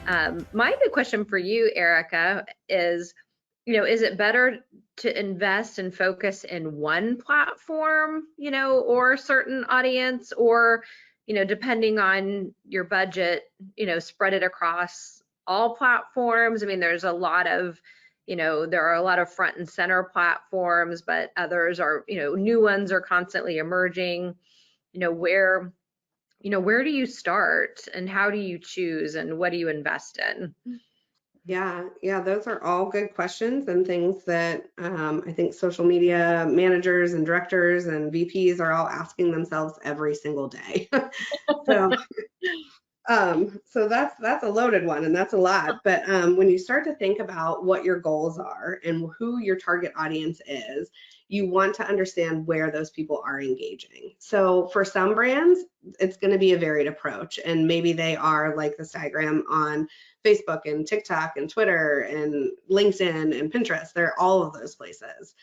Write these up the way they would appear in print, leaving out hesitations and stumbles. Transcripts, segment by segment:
My big question for you, Erica, is, is it better to invest and focus in one platform, or certain audience, or, depending on your budget, spread it across all platforms? I mean, there are a lot of front and center platforms, but others are, new ones are constantly emerging. You know, where where do you start and how do you choose and what do you invest in? Yeah, those are all good questions and things that I think social media managers and directors and VPs are all asking themselves every single day. So so that's a loaded one and that's a lot. But when you start to think about what your goals are and who your target audience is, you want to understand where those people are engaging. So for some brands, it's going to be a varied approach, and maybe they are like this diagram on Facebook and TikTok and Twitter and LinkedIn and Pinterest. They're all of those places.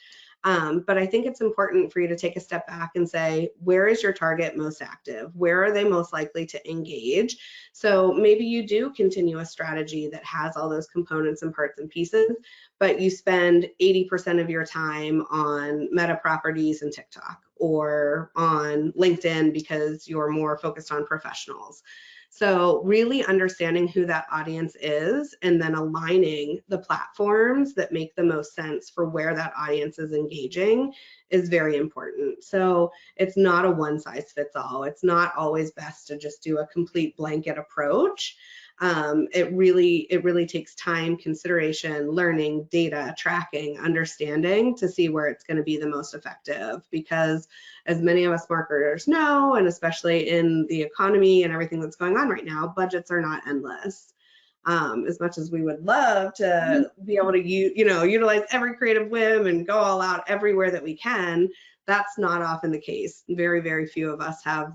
But I think it's important for you to take a step back and say, where is your target most active? Where are they most likely to engage? So maybe you do continue a strategy that has all those components and parts and pieces, but you spend 80% of your time on Meta properties and TikTok or on LinkedIn because you're more focused on professionals. So really understanding who that audience is and then aligning the platforms that make the most sense for where that audience is engaging is very important. So it's not a one size fits all. It's not always best to just do a complete blanket approach. It really takes time, consideration, learning, data, tracking, understanding to see where it's going to be the most effective. Because as many of us marketers know, and especially in the economy and everything that's going on right now, budgets are not endless. As much as we would love to be able to utilize every creative whim and go all out everywhere that we can, that's not often the case. Very, very few of us have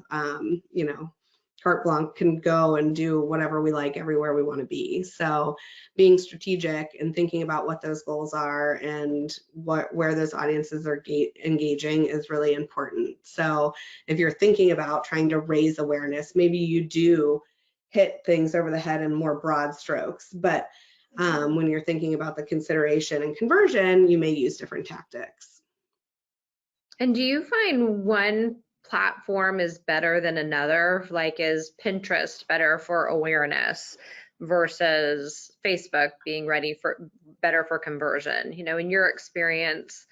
carte blanche, can go and do whatever we like everywhere we want to be. So being strategic and thinking about what those goals are and where those audiences are engaging is really important. So if you're thinking about trying to raise awareness, maybe you do hit things over the head in more broad strokes, but when you're thinking about the consideration and conversion, you may use different tactics. And do you find one platform is better than another? Like, is Pinterest better for awareness versus Facebook being better for conversion? In your experience,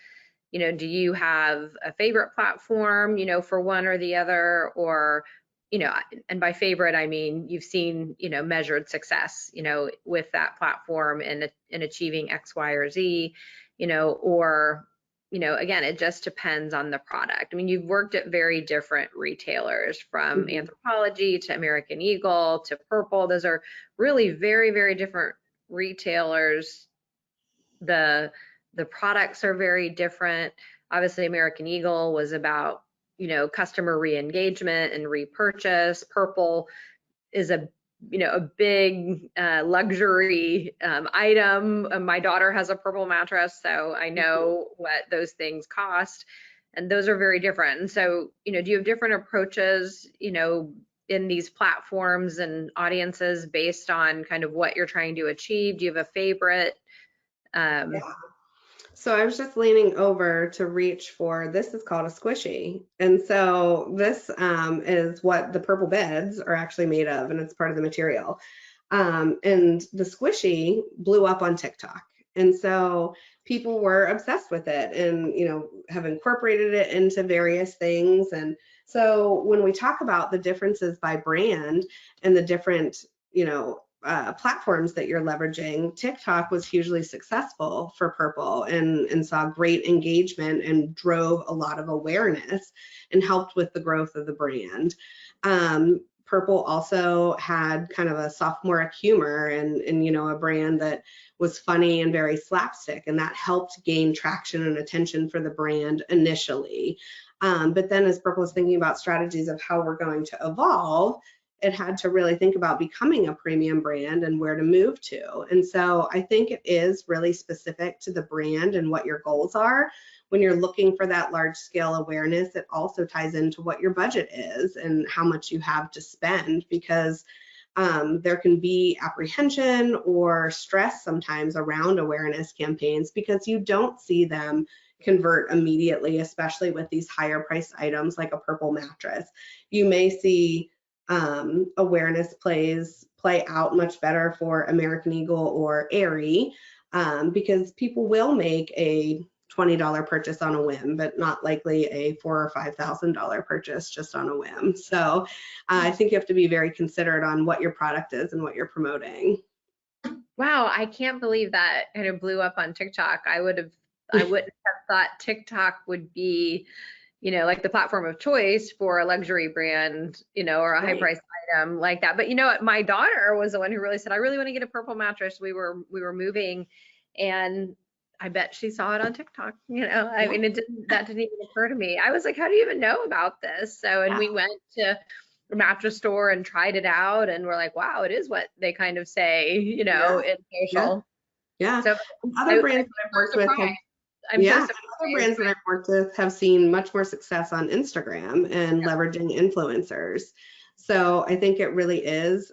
do you have a favorite platform, for one or the other? Or, and by favorite, I mean you've seen, measured success, with that platform in achieving X, Y, or Z, or again, it just depends on the product. I mean, you've worked at very different retailers, from Mhm. Anthropologie to American Eagle to Purple. Those are really very, very different retailers. The products are very different. Obviously, American Eagle was about, customer re-engagement and repurchase. Purple is a big luxury item. My daughter has a Purple mattress, so I know what those things cost, and those are very different. And so, do you have different approaches, in these platforms and audiences based on kind of what you're trying to achieve? Do you have a favorite? Yeah. So I was just leaning over to reach for, this is called a squishy. And so this is what the purple beds are actually made of, and it's part of the material. And the squishy blew up on TikTok. And so people were obsessed with it and, have incorporated it into various things. And so when we talk about the differences by brand and the different, platforms that you're leveraging, TikTok was hugely successful for Purple and saw great engagement and drove a lot of awareness and helped with the growth of the brand. Purple also had kind of a sophomoric humor and a brand that was funny and very slapstick, and that helped gain traction and attention for the brand initially. But then as Purple was thinking about strategies of how we're going to evolve, it had to really think about becoming a premium brand and where to move to. And so I think it is really specific to the brand and what your goals are. When you're looking for that large scale awareness, it also ties into what your budget is and how much you have to spend, because there can be apprehension or stress sometimes around awareness campaigns because you don't see them convert immediately, especially with these higher priced items like a purple mattress. You may see awareness plays play out much better for American Eagle or Aerie because people will make a $20 purchase on a whim, but not likely a $4,000 or $5,000 purchase just on a whim. So I think you have to be very considerate on what your product is and what you're promoting. Wow, I can't believe that kind of blew up on TikTok. I wouldn't have thought TikTok would be, like the platform of choice for a luxury brand, or a high Right. price item like that. But you know what? My daughter was the one who really said, I really want to get a purple mattress. We were moving, and I bet she saw it on TikTok. I Yeah. mean, that didn't even occur to me. I was like, how do you even know about this? So, and Yeah. we went to a mattress store and tried it out, and we're like, wow, it is what they kind of say, in Yeah. social. Yeah. So Other brands that I've I'm worked with have surprised. I'm so Yeah, surprised. other brands that I've worked with have seen much more success on Instagram and leveraging influencers. So I think it really is,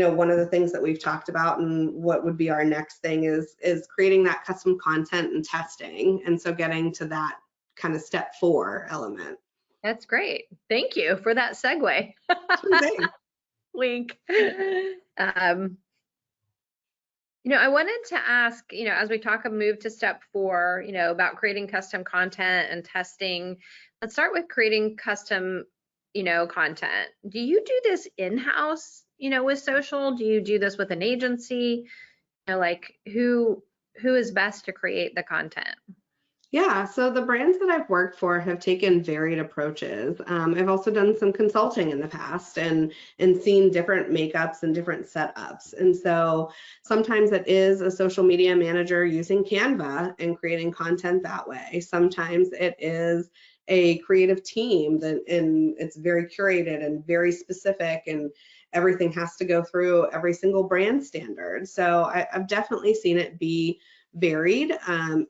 one of the things that we've talked about and what would be our next thing is creating that custom content and testing. And so getting to that kind of step 4 element. That's great. Thank you for that segue. Sure thing. Link. I wanted to ask, as we move to step 4, about creating custom content and testing. Let's start with creating custom, content. Do you do this in-house, with social? Do you do this with an agency? Like who is best to create the content? Yeah, so the brands that I've worked for have taken varied approaches. I've also done some consulting in the past and seen different makeups and different setups. And so sometimes it is a social media manager using Canva and creating content that way. Sometimes it is a creative team and it's very curated and very specific and everything has to go through every single brand standard. So I've definitely seen it be varied.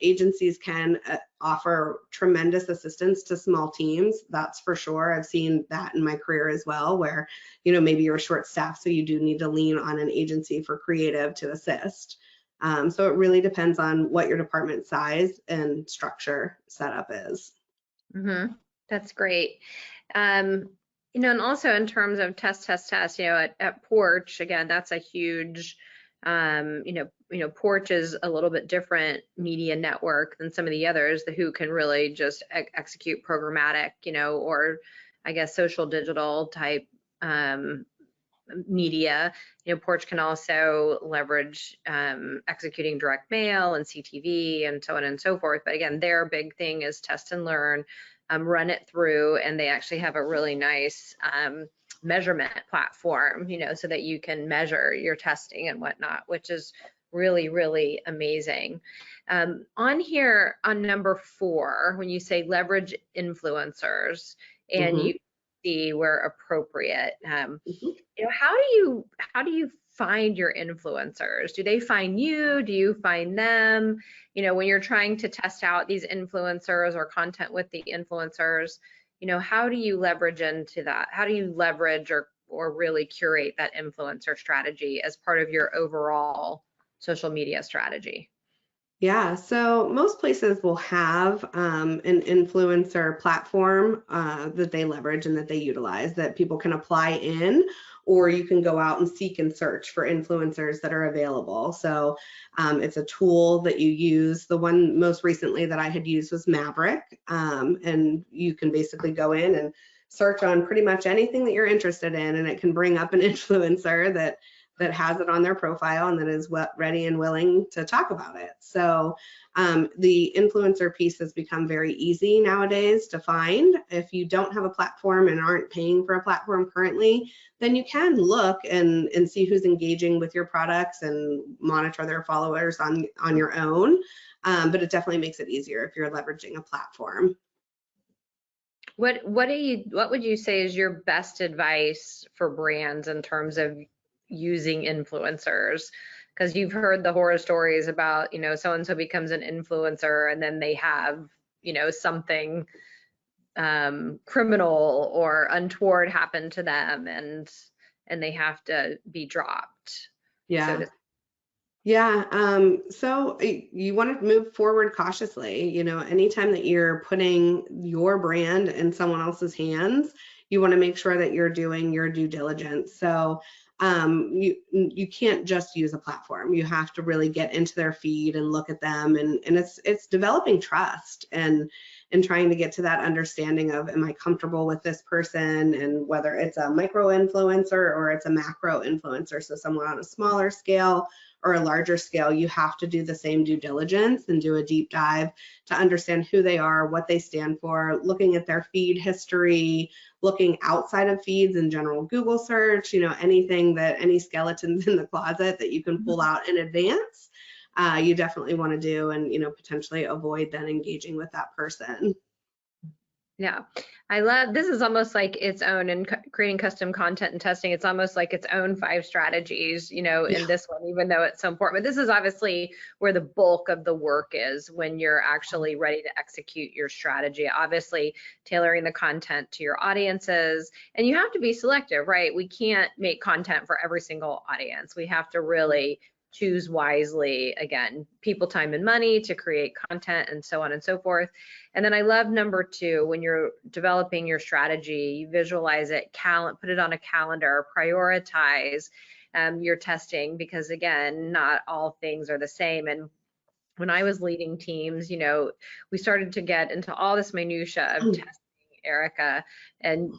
Agencies can offer tremendous assistance to small teams. That's for sure. I've seen that in my career as well, where, maybe you're short staffed, so you do need to lean on an agency for creative to assist. So it really depends on what your department size and structure setup is. That's great. And also in terms of test, at Porch, again, that's a huge, Porch is a little bit different media network than some of the others, who can really just execute programmatic, or I guess social digital type media. Porch can also leverage executing direct mail and CTV and so on and so forth. But again, their big thing is test and learn, run it through, and they actually have a really nice measurement platform, so that you can measure your testing and whatnot, which is really, really amazing. On here on number 4, when you say leverage influencers and Mm-hmm. you see where appropriate, Mm-hmm. how do you find your influencers? Do they find you? Do you find them? When you're trying to test out these influencers or content with the influencers, how do you leverage into that? How do you leverage or really curate that influencer strategy as part of your overall social media strategy? Yeah, so most places will have an influencer platform that they leverage and that they utilize that people can apply in, or you can go out and seek and search for influencers that are available. So it's a tool that you use. The one most recently that I had used was Maverick, and you can basically go in and search on pretty much anything that you're interested in, and it can bring up an influencer that has it on their profile and that is ready and willing to talk about it. So the influencer piece has become very easy nowadays to find. If you don't have a platform and aren't paying for a platform currently, then you can look and see who's engaging with your products and monitor their followers on your own. But it definitely makes it easier if you're leveraging a platform. What would you say is your best advice for brands in terms of using influencers? Because you've heard the horror stories about, so and so becomes an influencer and then they have, something criminal or untoward happen to them, and and they have to be dropped. So Yeah. Yeah. So you want to move forward cautiously. Anytime that you're putting your brand in someone else's hands, you want to make sure that you're doing your due diligence. So you can't just use a platform. You have to really get into their feed and look at them, and it's developing trust and trying to get to that understanding of, am I comfortable with this person, and whether it's a micro influencer or it's a macro influencer, so someone on a smaller scale or a larger scale, you have to do the same due diligence and do a deep dive to understand who they are, what they stand for, looking at their feed history, looking outside of feeds in general Google search, anything that, any skeletons in the closet that you can pull out in advance, you definitely want to do, and, potentially avoid then engaging with that person. Yeah, I love, this is almost like its own, in creating custom content and testing, it's almost like its own 5 strategies, in this one, even though it's so important. But this is obviously where the bulk of the work is when you're actually ready to execute your strategy. Obviously, tailoring the content to your audiences, and you have to be selective, right? We can't make content for every single audience. We have to really choose wisely, again, people, time, and money to create content, and so on and so forth. And then I love number 2, when you're developing your strategy, you visualize it, put it on a calendar, prioritize your testing, because again, not all things are the same. And when I was leading teams, we started to get into all this minutia of testing, Erica, and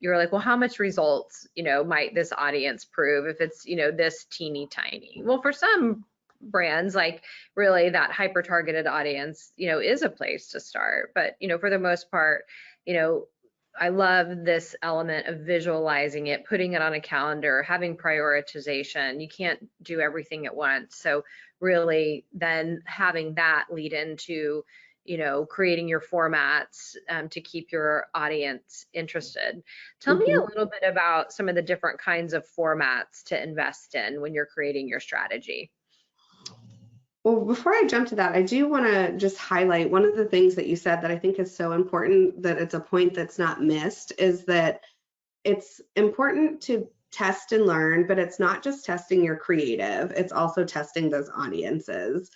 you're like, well, how much results, might this audience prove if it's, this teeny tiny? Well, for some brands, like really that hyper targeted audience, is a place to start. But, for the most part, I love this element of visualizing it, putting it on a calendar, having prioritization. You can't do everything at once. So really then having that lead into, creating your formats to keep your audience interested. Tell me a little bit about some of the different kinds of formats to invest in when you're creating your strategy. Well, before I jump to that, I do want to just highlight one of the things that you said that I think is so important, that it's a point that's not missed, is that it's important to test and learn, but it's not just testing your creative, it's also testing those audiences.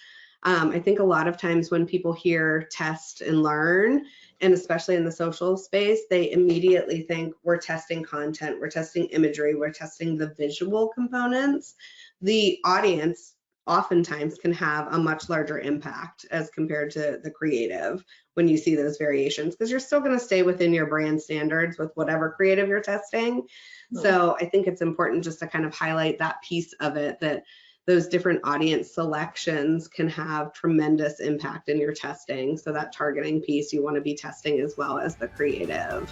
I think a lot of times when people hear test and learn, and especially in the social space, they immediately think we're testing content, we're testing imagery, we're testing the visual components. The audience oftentimes can have a much larger impact as compared to the creative when you see those variations, because you're still going to stay within your brand standards with whatever creative you're testing. So I think it's important just to kind of highlight that piece of it, that those different audience selections can have tremendous impact in your testing. So that targeting piece, you want to be testing as well as the creative.